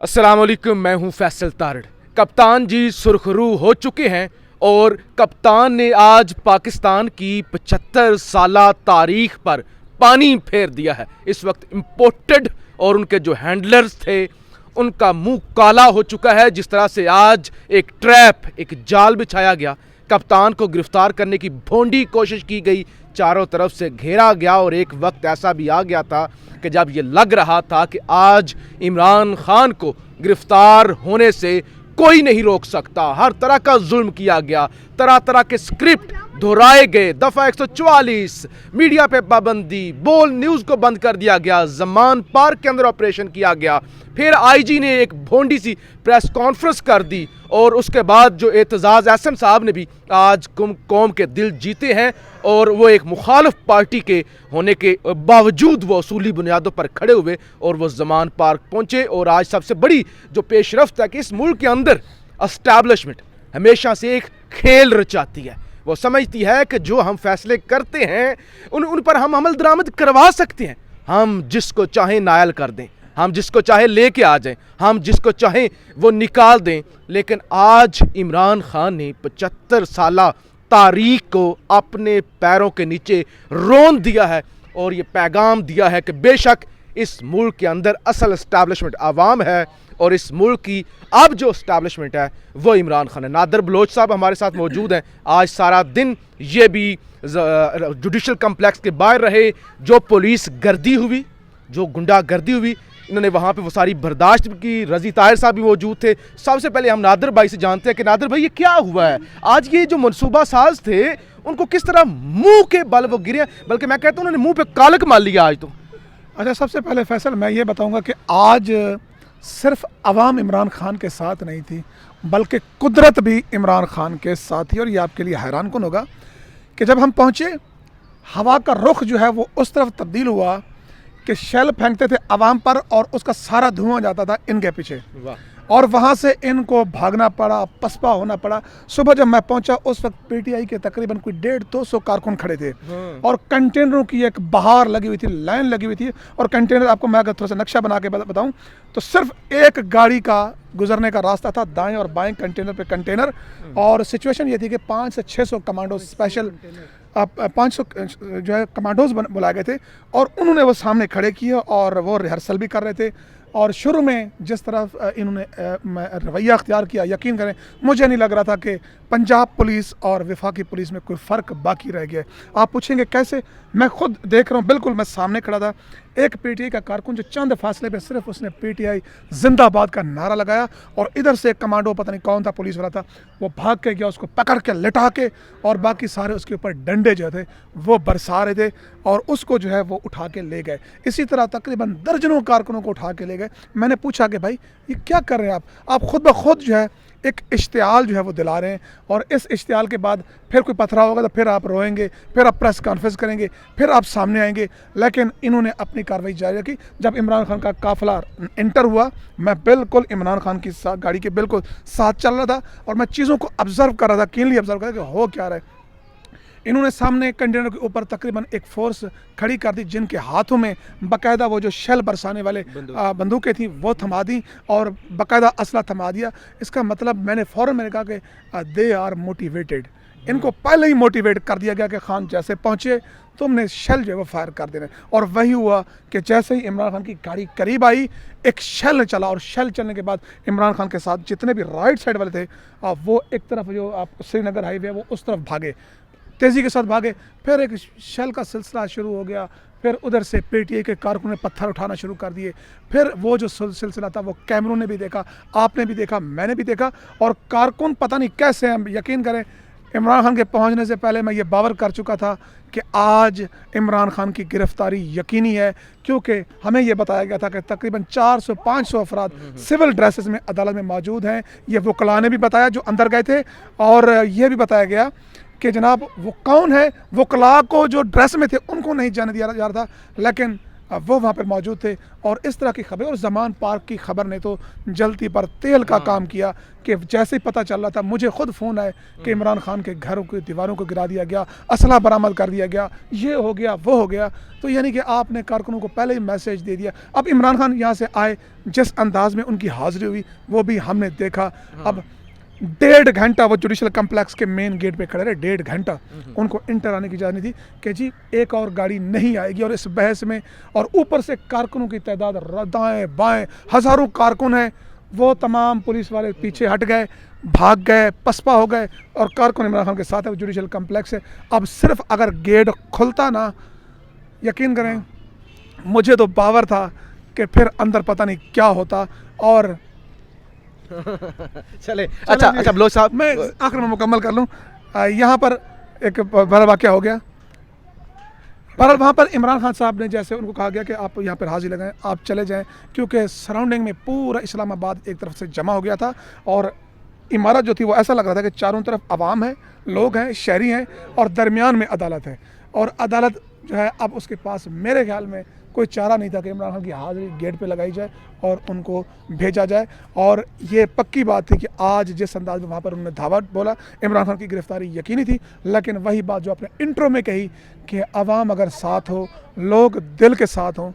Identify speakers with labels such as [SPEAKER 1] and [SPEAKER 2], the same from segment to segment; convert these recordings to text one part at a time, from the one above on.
[SPEAKER 1] अस्सलाम वालेकुम, मैं हूं फैसल तारड़। कप्तान जी सुरखरू हो चुके हैं और कप्तान ने आज पाकिस्तान की 75 साला तारीख पर पानी फेर दिया है। इस वक्त इम्पोर्टेड और उनके जो हैंडलर्स थे उनका मुंह काला हो चुका है। जिस तरह से आज एक ट्रैप, एक जाल बिछाया गया, कप्तान को गिरफ्तार करने की भोंडी कोशिश की गई, चारों तरफ से घेरा गया और एक वक्त ऐसा भी आ गया था कि जब ये लग रहा था कि आज इमरान खान को गिरफ्तार होने से कोई नहीं रोक सकता। हर तरह का जुल्म किया गया, तरह तरह के स्क्रिप्ट दोहराए गए, दफा 144, मीडिया पे पाबंदी, बोल न्यूज को बंद कर दिया गया, जमान पार्क के अंदर ऑपरेशन किया गया, फिर आईजी ने एक भोंडी सी प्रेस कॉन्फ्रेंस कर दी और उसके बाद जो एतजाज एहसन साहब ने भी आज कौम के दिल जीते हैं और वो एक मुखालिफ पार्टी के होने के बावजूद वो असूली बुनियादों पर खड़े हुए और वो जमान पार्क पहुंचे। और आज सबसे बड़ी जो पेशरफ्त है कि इस मुल्क के अंदर एस्टैब्लिशमेंट हमेशा से एक खेल रचाती है। वो समझती है कि जो हम फैसले करते हैं उन पर हम अमल दरामद करवा सकते हैं। हम जिसको चाहें नायल कर दें, हम जिसको चाहे लेके आ जाएं, हम जिसको चाहें वो निकाल दें। लेकिन आज इमरान खान ने 75 साला तारीख को अपने पैरों के नीचे रोन दिया है और ये पैगाम दिया है कि बेशक इस मुल्क के अंदर असल एस्टैब्लिशमेंट आवाम है और इस मुल्क की अब जो एस्टैब्लिशमेंट है वो इमरान खान है। नादर बलोच साहब हमारे साथ मौजूद हैं। आज सारा दिन ये भी जुडिशल कम्प्लेक्स के बाहर रहे। जो पुलिस गर्दी हुई, जो गुंडागर्दी हुई, इन्होंने वहाँ पे वो सारी बर्दाश्त की। रजी ताहिर साहब भी मौजूद थे। सबसे पहले हम नादर भाई से जानते हैं कि नादर भाई ये क्या हुआ है आज? ये जो मनसूबा साज थे उनको किस तरह मुंह के बल वो गिरे, बल्कि मैं कहता हूँ उन्होंने मुंह पे कालक मार लिया आज तो।
[SPEAKER 2] अच्छा, सबसे पहले फैसल मैं ये बताऊंगा कि आज सिर्फ अवाम इमरान खान के साथ नहीं थी बल्कि कुदरत भी इमरान खान के साथ थी। और ये आपके लिए हैरान कुन होगा कि जब हम पहुँचे हवा का रुख जो है वो उस तरफ तब्दील हुआ कि शेल फेंकते थे अवाम पर और उसका सारा धुआं जाता था इनके पीछे और वहाँ से इनको भागना पड़ा, पसपा होना पड़ा। सुबह जब मैं पहुँचा उस वक्त पीटीआई के तकरीबन कोई 150-200 कारकुन खड़े थे और कंटेनरों की एक बहार लगी हुई थी, लाइन लगी हुई थी। और कंटेनर आपको मैं अगर थोड़ा सा नक्शा बना के बताऊँ तो सिर्फ एक गाड़ी का गुजरने का रास्ता था, दाएं और बाएं कंटेनर पे कंटेनर। और सिचुएशन ये थी कि 500 से 600 कमांडो स्पेशल 500 जो है कमांडोज बुलाए गए थे और उन्होंने वो सामने खड़े किए और वो रिहर्सल भी कर रहे थे। और शुरू में जिस तरह इन्होंने रवैया अख्तियार किया, यकीन करें मुझे नहीं लग रहा था कि पंजाब पुलिस और वफाकी पुलिस में कोई फ़र्क बाकी रह गया। आप पूछेंगे कैसे? मैं खुद देख रहा हूँ, बिल्कुल मैं सामने खड़ा था। एक पीटीआई का कारकुन जो चंद फासले पे सिर्फ उसने पीटीआई जिंदाबाद का नारा लगाया और इधर से एक कमांडो, पता नहीं कौन था, पुलिस वाला था, वो भाग के गया, उसको पकड़ के लिटा के और बाकी सारे उसके ऊपर डंडे जो थे वो बरसा रहे थे और उसको जो है वो उठा के ले गए। इसी तरह तकरीबन दर्जनों कारकुनों को उठा के ले गए। मैंने पूछा कि भाई ये क्या कर रहे हैं आप खुद ब खुद जो है एक इश्तियाल जो है वो दिला रहे हैं और इस इश्तियाल के बाद फिर कोई पथराव होगा तो फिर आप रोएंगे, फिर आप प्रेस कॉन्फ्रेंस करेंगे, फिर आप सामने आएंगे। लेकिन इन्होंने अपनी कार्रवाई जारी रखी। जब इमरान खान का काफिला इंटर हुआ मैं बिल्कुल इमरान खान की गाड़ी के बिल्कुल साथ चल रहा था और मैं चीज़ों को ऑब्जर्व कर रहा था, कीनली ऑब्जर्व कर रहा था कि हो क्या रहा है। इन्होंने सामने कंटेनर के ऊपर तकरीबन एक फोर्स खड़ी कर दी जिनके हाथों में बाकायदा वो जो शेल बरसाने वाले बंदूकें थी वो थमा दी और बाकायदा असला थमा दिया। इसका मतलब मैंने कहा कि दे आर मोटिवेटेड। इनको पहले ही मोटिवेट कर दिया गया कि खान जैसे पहुँचे तुमने शेल जो है वो फायर कर देना। और वही हुआ कि जैसे ही इमरान खान की गाड़ी करीब आई एक शेल चला और शेल चलने के बाद इमरान खान के साथ जितने भी राइट साइड वाले थे वो एक तरफ जो आप श्रीनगर हाईवे वो उस तरफ भागे, तेज़ी के साथ भागे। फिर एक शेल का सिलसिला शुरू हो गया। फिर उधर से पीटीआई के कारकुन ने पत्थर उठाना शुरू कर दिए। फिर वो जो सिलसिला था वो कैमरों ने भी देखा, आपने भी देखा, मैंने भी देखा। और कारकुन पता नहीं कैसे, हम यकीन करें इमरान खान के पहुंचने से पहले मैं ये बावर कर चुका था कि आज इमरान खान की गिरफ्तारी यकीनी है, क्योंकि हमें ये बताया गया था कि तकरीबन 400-500 अफराद सिविल ड्रेसेस में अदालत में मौजूद हैं। ये वकला ने भी बताया जो अंदर गए थे और ये भी बताया गया कि जनाब वो कौन है, वकला को जो ड्रेस में थे उनको नहीं जाने दिया जा रहा था। लेकिन वो वहाँ पर मौजूद थे। और इस तरह की खबर, और ज़मान पार्क की खबर ने तो जलती पर तेल का काम किया कि जैसे ही पता चल रहा था, मुझे खुद फ़ोन आए कि इमरान खान के घरों की दीवारों को गिरा दिया गया, असला बरामद कर दिया गया, ये हो गया वो हो गया। तो यानी कि आपने कारकुनों को पहले ही मैसेज दे दिया। अब इमरान खान यहाँ से आए, जिस अंदाज में उनकी हाज़िरी हुई वो भी हमने देखा। अब 1.5 घंटा वो जुडिशल कम्प्लेक्स के मेन गेट पे खड़े रहे, 1.5 घंटा। उनको इंटर आने की इजाज़त नहीं थी कि जी एक और गाड़ी नहीं आएगी। और इस बहस में, और ऊपर से कारकुनों की तादाद दाएँ बाएँ हज़ारों कारकुन हैं, वो तमाम पुलिस वाले पीछे हट गए, भाग गए, पसपा हो गए, और कारकुन इमरान खान के साथ है। वो जुडिशल कम्प्लेक्स है। अब सिर्फ अगर गेट खुलता ना, यकीन करें मुझे तो बावर था कि फिर अंदर पता नहीं क्या होता। और
[SPEAKER 1] चले अच्छा बलोच साहब,
[SPEAKER 2] मैं आखिर में मुकम्मल कर लूँ। यहाँ पर एक बड़ा वाक़या हो गया। पर वहाँ पर इमरान खान साहब ने, जैसे उनको कहा गया कि आप यहाँ पर हाजिर लगाएं, आप चले जाएं, क्योंकि सराउंडिंग में पूरा इस्लामाबाद एक तरफ से जमा हो गया था। और इमारत जो थी वो ऐसा लग रहा था कि चारों तरफ आवाम है, लोग हैं, शहरी हैं, और दरमियान में अदालत है। और अदालत जो है, अब उसके पास मेरे ख्याल में कोई चारा नहीं था कि इमरान खान की हाज़िरी गेट पे लगाई जाए और उनको भेजा जाए। और ये पक्की बात थी कि आज जिस अंदाज में वहाँ पर उन्होंने धावा बोला, इमरान खान की गिरफ्तारी यकीनी थी। लेकिन वही बात जो आपने इंट्रो में कही कि अवाम अगर साथ हो, लोग दिल के साथ हों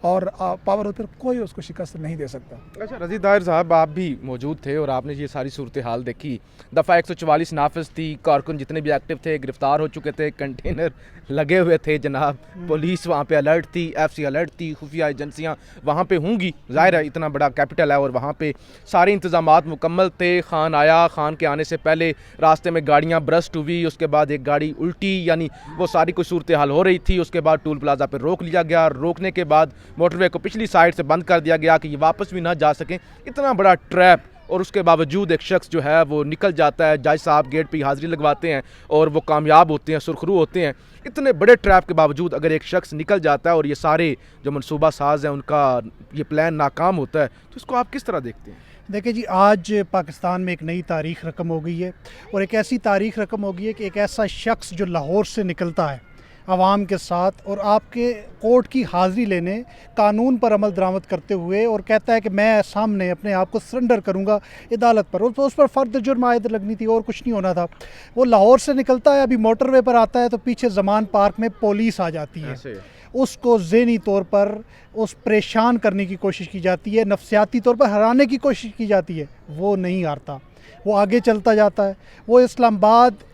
[SPEAKER 2] और पावर हो, फिर कोई उसको शिकस्त नहीं दे सकता।
[SPEAKER 1] अच्छा रज़ीद ताहिर साहब, आप भी मौजूद थे और आपने ये सारी सूरत हाल देखी। दफ़ा 144 नाफिज थी, कारकुन जितने भी एक्टिव थे गिरफ्तार हो चुके थे, कंटेनर लगे हुए थे जनाब, पुलिस वहाँ पे अलर्ट थी, FC अलर्ट थी, खुफिया एजेंसियाँ वहाँ पे होंगी, ज़ाहिर है इतना बड़ा कैपिटल है और वहाँ पे सारे इंतज़ामात मुकम्मल थे। खान आया, खान के आने से पहले रास्ते में गाड़ियाँ ब्रस्ट हुई, उसके बाद एक गाड़ी उल्टी, यानी वो सारी कुछ सूरत हाल हो रही थी। उसके बाद टूल प्लाजा पर रोक लिया गया, रोकने के बाद मोटरवे को पिछली साइड से बंद कर दिया गया कि ये वापस भी ना जा सकें। इतना बड़ा ट्रैप, और उसके बावजूद एक शख्स जो है वो निकल जाता है। जज साहब गेट पे हाज़िरी लगवाते हैं और वो कामयाब होते हैं, सुरखरू होते हैं। इतने बड़े ट्रैप के बावजूद अगर एक शख्स निकल जाता है और ये सारे जो मनसूबा साज हैं उनका ये प्लान नाकाम होता है, तो इसको आप किस तरह देखते हैं?
[SPEAKER 3] देखिए जी, आज पाकिस्तान में एक नई तारीख रकम हो गई है, और एक ऐसी तारीख रकम हो गई है कि एक ऐसा शख्स जो लाहौर से निकलता है आवाम के साथ और आपके कोर्ट की हाज़िरी लेने, कानून पर अमल दरामद करते हुए, और कहता है कि मैं सामने अपने आप को सरेंडर करूंगा अदालत पर, और तो उस पर फ़र्द जुर्म आयद लगनी थी और कुछ नहीं होना था। वो लाहौर से निकलता है, अभी मोटरवे पर आता है तो पीछे ज़मान पार्क में पुलिस आ जाती है। उसको ज़हनी तौर पर उस परेशान करने की कोशिश की जाती है, नफसियाती तौर पर हराने की कोशिश की जाती है। वो नहीं हारता, वो आगे चलता जाता है। वो इस्लामाबाद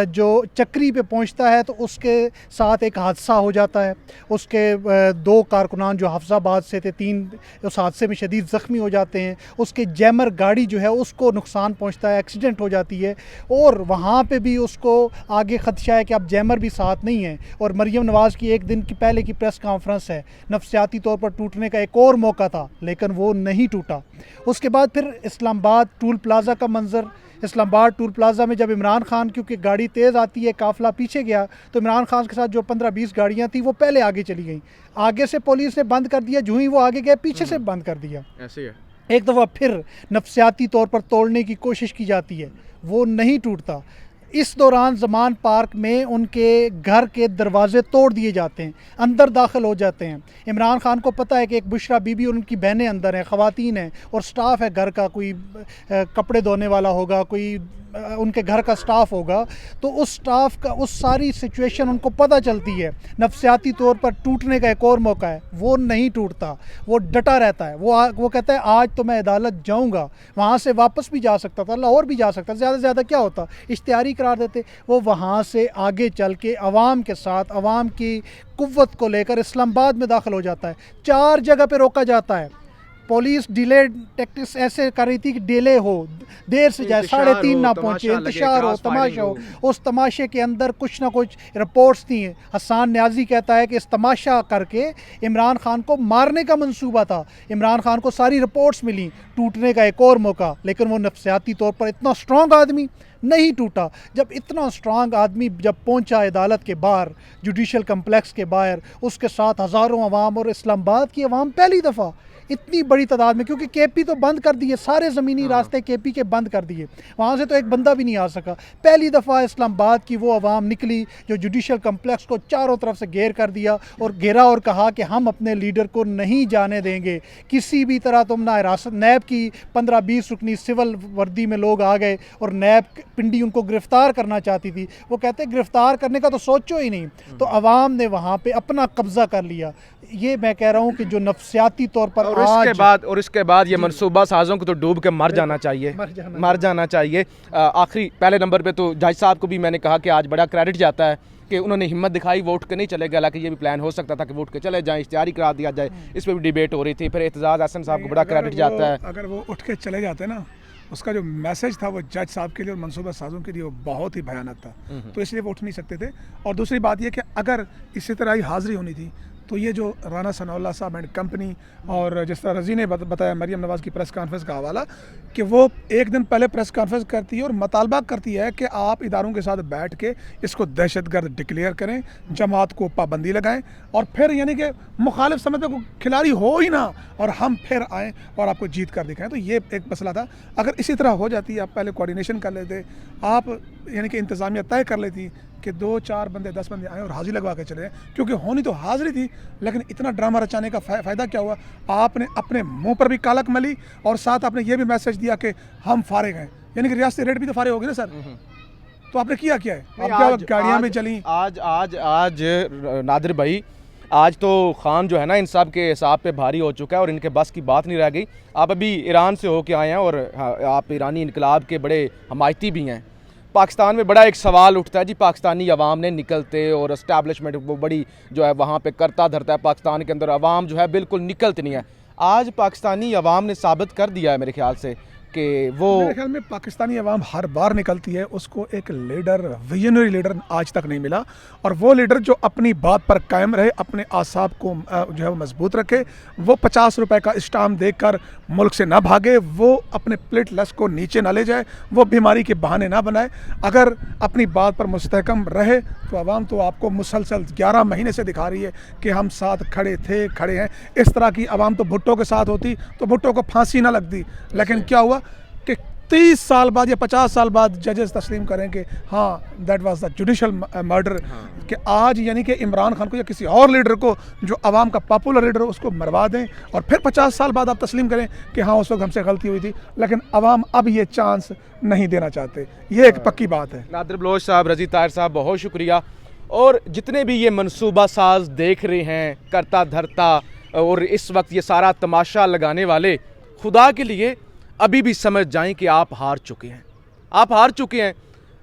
[SPEAKER 3] जो चक्री पे पहुंचता है तो उसके साथ एक हादसा हो जाता है। उसके 2 कारकुनान जो हफ्ज़ाबाद से थे, 3 उस हादसे में शदीद ज़ख्मी हो जाते हैं। उसके जैमर गाड़ी जो है उसको नुकसान पहुंचता है, एक्सीडेंट हो जाती है, और वहाँ पे भी उसको आगे ख़दशा है कि अब जैमर भी साथ नहीं है। और मरीम नवाज़ की एक दिन की पहले की प्रेस कॉन्फ्रेंस है, नफसियाती तौर पर टूटने का एक और मौका था लेकिन वो नहीं टूटा। उसके बाद फिर इस्लामाबाद टूल प्लाज़ा का मंज़र, इस्लामाबाद टूल प्लाज़ा में जब इमरान खान, क्योंकि गाड़ी तेज़ आती है, काफ़िला पीछे गया, तो इमरान खान के साथ जो 15-20 गाड़ियाँ थी वो पहले आगे चली गई। आगे से पुलिस ने बंद कर दिया, जो ही वो आगे गए पीछे से बंद कर दिया।
[SPEAKER 1] ऐसे है।
[SPEAKER 3] एक दफ़ा फिर नफसियाती तौर पर तोड़ने की कोशिश की जाती है, वो नहीं टूटता। इस दौरान ज़मान पार्क में उनके घर के दरवाजे तोड़ दिए जाते हैं, अंदर दाखिल हो जाते हैं। इमरान खान को पता है कि एक बुशरा बीबी और उनकी बहनें अंदर हैं, ख़वातीन हैं, और स्टाफ है घर का, कोई कपड़े धोने वाला होगा, कोई उनके घर का स्टाफ होगा। तो उस स्टाफ का, उस सारी सिचुएशन उनको पता चलती है। नफसियाती तौर पर टूटने का एक और मौका है, वो नहीं टूटता, वो डटा रहता है। वो कहता है आज तो मैं अदालत जाऊंगा, वहाँ से वापस भी जा सकता था, लाहौर भी जा सकता, ज़्यादा से ज़्यादा क्या होता, इश्तिहारी करार देते। वो वहाँ से आगे चल के अवाम के साथ, अवाम की कुव्वत को लेकर इस्लामाबाद में दाखिल हो जाता है। 4 जगह पे रोका जाता है। पुलिस डिले टैक्टिक्स ऐसे कर रही थी कि डिले हो, देर से जाए, 3:30 ना पहुँचे, इंतशार हो, तमाशा हो। उस तमाशे के अंदर कुछ ना कुछ रिपोर्ट्स थी। हसन न्याजी कहता है कि इस तमाशा करके इमरान खान को मारने का मंसूबा था। इमरान खान को सारी रिपोर्ट्स मिली, टूटने का एक और मौका, लेकिन वो नफसियाती तौर पर इतना स्ट्रॉन्ग आदमी नहीं टूटा। जब इतना स्ट्रांग आदमी जब पहुंचा अदालत के बाहर, जुडिशल कम्प्लेक्स के बाहर, उसके साथ हज़ारों अवाम, और इस्लामाबाद की अवाम पहली दफ़ा इतनी बड़ी तादाद में, क्योंकि केपी तो बंद कर दिए, सारे ज़मीनी रास्ते केपी के बंद कर दिए, वहाँ से तो एक बंदा भी नहीं आ सका। पहली दफ़ा इस्लामाबाद की वो आवाम निकली जो जुडिशल कम्प्लेक्स को चारों तरफ से घेर कर दिया और घेरा और कहा कि हम अपने लीडर को नहीं जाने देंगे किसी भी तरह, तुम ना हिरासत। नैब की 15-20 रुकनी सिविल वर्दी में लोग आ गए और नैब पिंडी उनको गिरफ़्तार करना चाहती थी। वो कहते गिरफ़्तार करने का तो सोचो ही नहीं, तो आवाम ने वहाँ पे अपना कब्ज़ा कर लिया। ये मैं कह रहा हूँ कि जो नफसियाती तौर पर
[SPEAKER 1] और इसके बाद ये मनसूबा साजों को तो डूब के मर जाना चाहिए, मर जाना चाहिए। आखिरी पहले नंबर पे तो जज साहब को भी मैंने कहा कि आज बड़ा क्रेडिट जाता है कि उन्होंने हिम्मत दिखाई, वो उठ के नहीं चले गए, हालांकि ये भी प्लान हो सकता था कि वो उठ के चले जाएं, इश्तिहारी करा दिया जाए, इस पर भी डिबेट हो रही थी। फिर एतजाज़ हसन साहब को बड़ा क्रेडिट जाता है।
[SPEAKER 2] अगर वो उठ के चले जाते ना, उसका जो मैसेज था वो जज साहब के लिए और मनसूबा साजों के लिए वो बहुत ही भयानक था, तो इसलिए वो उठ नहीं सकते थे। और दूसरी बात ये कि अगर इसी तरह ही हाज़िरी होनी थी तो ये जो राना सनाउल्लाह साहब एंड कंपनी और जिस तरह रज़ी ने बताया मरीम नवाज़ की प्रेस कॉन्फ्रेंस का हवाला कि वो एक दिन पहले प्रेस कॉन्फ्रेंस करती है और मुतालबा करती है कि आप इदारों के साथ बैठ के इसको दहशतगर्द डिक्लेयर करें, जमात को पाबंदी लगाएं और फिर यानी कि मुखालिफ समझते को खिलाड़ी हो ही ना और हम फिर आएँ और आपको जीत कर दिखाएं। तो ये एक मसला था। अगर इसी तरह हो जाती, आप पहले कोऑर्डिनेशन कर लेते, आप यानी कि इंतज़ामिया तय कर लेती कि 2-4 बंदे 10 बंदे आए और हाजिरी लगवा के चले जाएँ, क्योंकि होनी तो हाजिरी थी, लेकिन इतना ड्रामा रचाने का फ़ायदा क्या हुआ? आपने अपने मुंह पर भी कालक मली और साथ आपने ये भी मैसेज दिया कि हम फारिग हैं, यानी कि रियासती रेट भी तो फारिग होगी ना सर। तो आपने किया क्या है? अब क्या गाड़ियाँ भी चली।
[SPEAKER 1] आज नादिर भाई, आज तो खान जो है ना इन सब के हिसाब पे भारी हो चुका है और इनके बस की बात नहीं रह गई। आप अभी ईरान से होके आए हैं और आप ईरानी इनकलाब के बड़े हमायती भी हैं। पाकिस्तान में बड़ा एक सवाल उठता है जी, पाकिस्तानी अवाम ने निकलते और इस्टेब्लिशमेंट वो बड़ी जो है वहाँ पे करता धरता है, पाकिस्तान के अंदर अवाम जो है बिल्कुल निकलती नहीं है। आज पाकिस्तानी अवाम ने साबित कर दिया है मेरे ख्याल से कि वो,
[SPEAKER 2] मेरे ख्याल में पाकिस्तानी अवाम हर बार निकलती है, उसको एक लीडर, विजनरी लीडर आज तक नहीं मिला, और वो लीडर जो अपनी बात पर कायम रहे, अपने आसाब को जो है वो मजबूत रखे, वो 50 रुपए का स्टाम्प देकर मुल्क से ना भागे, वो अपने प्लेटलेस को नीचे ना ले जाए, वो बीमारी के बहाने ना बनाए। अगर अपनी बात पर मुस्तहकम रहे तो अवाम तो आपको मुसलसल 11 महीने से दिखा रही है कि हम साथ खड़े थे, खड़े हैं। इस तरह की अवाम तो भुट्टो के साथ होती तो भुट्टो को फांसी ना लगती, लेकिन क्या हुआ कि 30 साल बाद या 50 साल बाद जजेस तस्लीम करें कि हाँ that was the judicial murder, कि आज यानी कि इमरान खान को या किसी और लीडर को जो आवाम का पॉपुलर लीडर हो उसको मरवा दें और फिर 50 साल बाद आप तस्लीम करें कि हाँ उस वक्त हमसे गलती हुई थी। लेकिन आवाम अब ये चांस नहीं देना चाहते, ये एक पक्की बात है।
[SPEAKER 1] नादिर बलोच साहब, रज़ी ताहिर साहब, बहुत शुक्रिया। और जितने भी ये मनसूबा साज देख रहे हैं, करता धरता और इस वक्त ये सारा तमाशा लगाने वाले, खुदा के लिए अभी भी समझ जाएं कि आप हार चुके हैं, आप हार चुके हैं।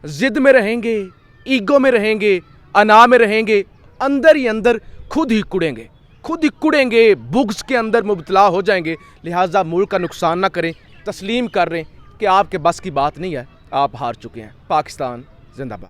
[SPEAKER 1] ज़िद में रहेंगे, ईगो में रहेंगे, अना में रहेंगे, अंदर ही अंदर खुद ही कुड़ेंगे, बुग्स के अंदर मुबतला हो जाएंगे। लिहाजा मुल्क का नुकसान ना करें, तस्लीम कर रहे हैं कि आपके बस की बात नहीं है, आप हार चुके हैं। पाकिस्तान जिंदाबाद।